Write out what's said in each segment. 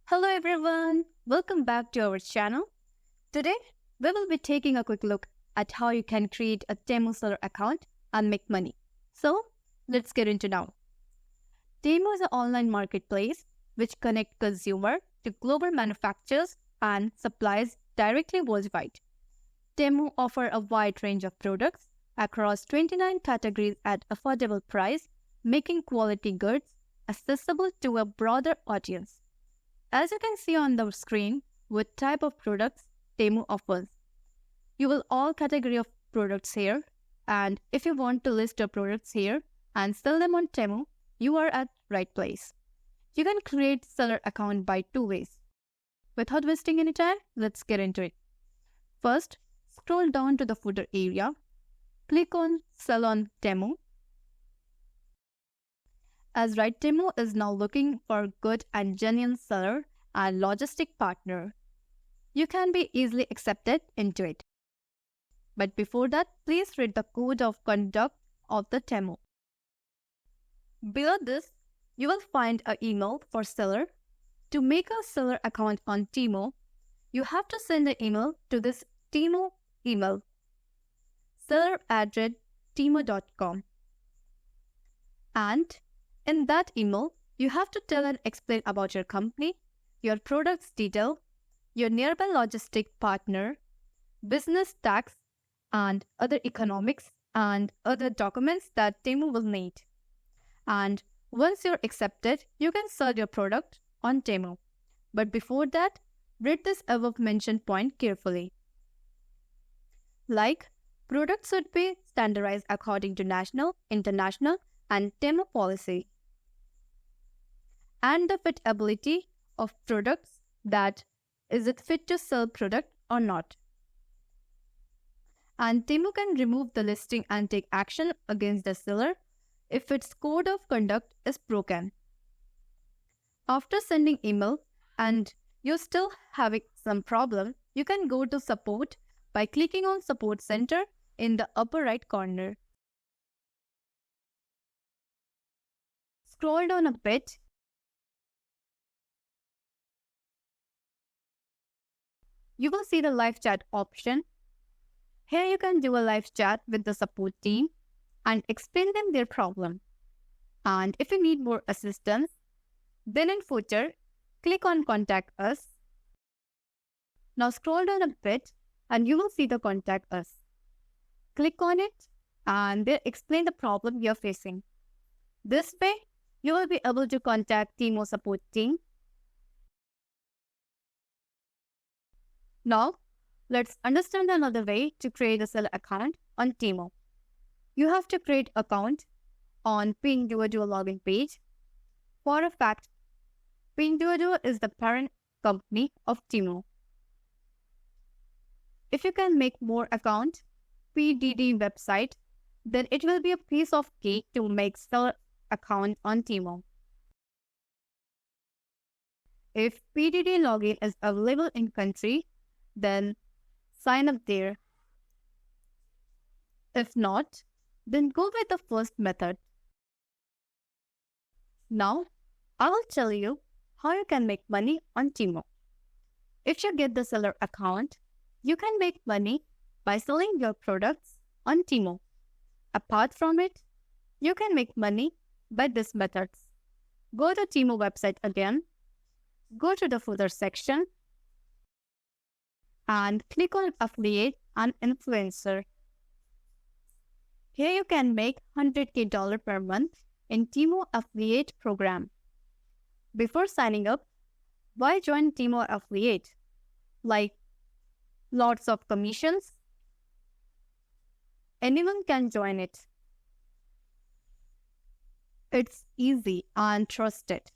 Hello everyone, welcome back to our channel. Today, we will be taking a quick look at how you can create a Temu seller account and make money. So, let's get into now. Temu is an online marketplace which connects consumer to global manufacturers and suppliers directly worldwide. Temu offers a wide range of products across 29 categories at affordable price, making quality goods accessible to a broader audience. As you can see on the screen, what type of products Temu offers. You will all category of products here, and if you want to list your products here and sell them on Temu, you are at right place. You can create seller account by two ways. Without wasting any time, let's get into it. First, scroll down to the footer area, click on Sell on Temu. As right, Temu is now looking for a good and genuine seller and logistic partner. You can be easily accepted into it. But before that, please read the code of conduct of the Temu. Below this, you will find an email for seller. To make a seller account on Temu, you have to send an email to this Temu email, seller@temu.com. And in that email, you have to tell and explain about your company, your product's detail, your nearby logistic partner, business tax, and other economics and other documents that Temu will need. And once you're accepted, you can sell your product on Temu. But before that, read this above mentioned point carefully. Like, products should be standardized according to national, international, and Temu policy. And the fitability of products, that is it fit to sell product or not. And Temu can remove the listing and take action against the seller if its code of conduct is broken. After sending email and you're still having some problem, you can go to support by clicking on support center in the upper right corner. Scroll down a bit. You will see the live chat option. Here you can do a live chat with the support team and explain them their problem. And if you need more assistance, then in footer, click on Contact Us. Now scroll down a bit and you will see the Contact Us. Click on it and they'll explain the problem you're facing. This way, you will be able to contact Temu support team. Now, let's understand another way to create a seller account on Temu. You have to create account on Pinduoduo login page. For a fact, Pinduoduo is the parent company of Temu. If you can make more account, PDD website, then it will be a piece of cake to make seller account on Temu. If PDD login is available in country, then sign up there. If not, then go with the first method. Now, I will tell you how you can make money on Temu. If you get the seller account, you can make money by selling your products on Temu. Apart from it, you can make money by these methods. Go to Temu website again, go to the footer section, and click on Affiliate and Influencer. Here you can make $100K per month in Temu Affiliate program. Before signing up, why join Temu Affiliate? Like lots of commissions? Anyone can join it. It's easy and trusted.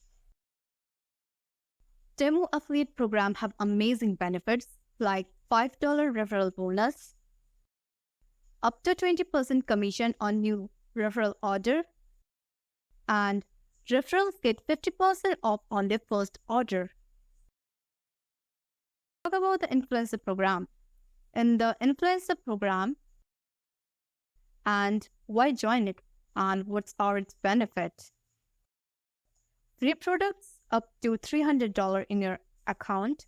Temu Affiliate program have amazing benefits like $5 referral bonus, up to 20% commission on new referral order, and referrals get 50% off on their first order. Talk about the influencer program. In the influencer program, and why join it, and what are its benefits? Free products up to $300 in your account.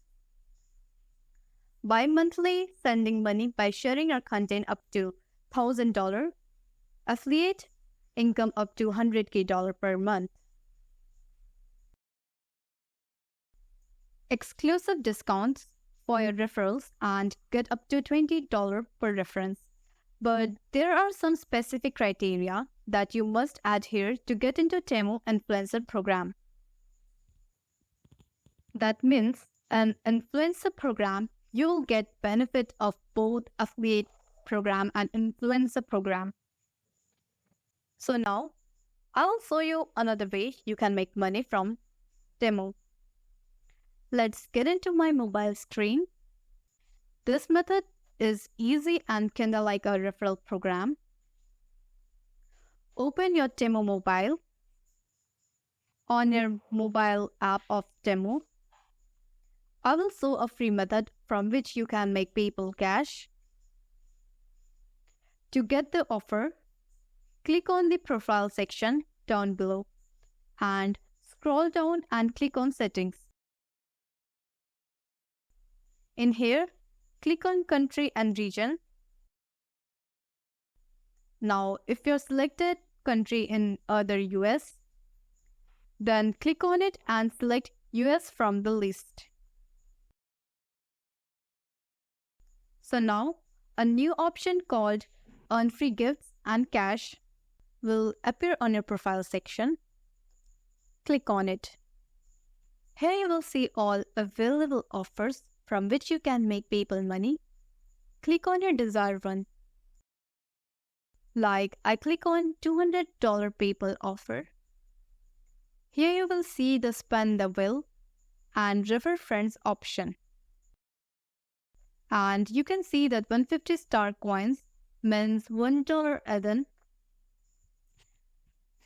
Bi-monthly, sending money by sharing your content up to $1,000. Affiliate, income up to $100K per month. Exclusive discounts for your referrals and get up to $20 per reference. But there are some specific criteria that you must adhere to get into Temu influencer program. That means an influencer program, you will get benefit of both affiliate program and influencer program. So now, I will show you another way you can make money from Temu. Let's get into my mobile screen. This method is easy and kinda like a referral program. Open your Temu mobile. On your mobile app of Temu, I will show a free method from which you can make PayPal Cash. To get the offer, click on the profile section down below and scroll down and click on settings. In here, click on country and region. Now, if you're selected country in other US, then click on it and select US from the list. So now, a new option called Earn Free Gifts and Cash will appear on your profile section. Click on it. Here you will see all available offers from which you can make PayPal money. Click on your desired one. Like I click on $200 PayPal offer. Here you will see the spend the wheel and refer friends option. And you can see that 150 star coins means $1 add-on.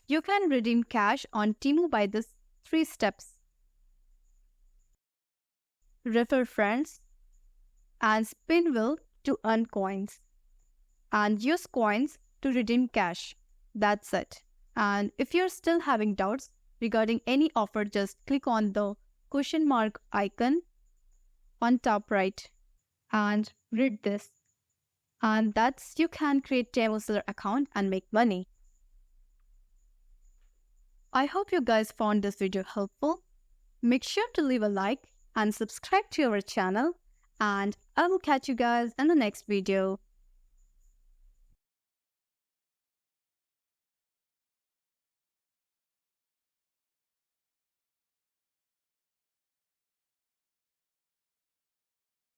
You can redeem cash on Temu by these 3 steps. Refer friends and spin wheel to earn coins and use coins to redeem cash. That's it. And if you're still having doubts regarding any offer, just click on the question mark icon on top right and read this. And that's you can create Temu seller account and make money. I hope you guys found this video helpful. Make sure to leave a like and subscribe to our channel, and I will catch you guys in the next video.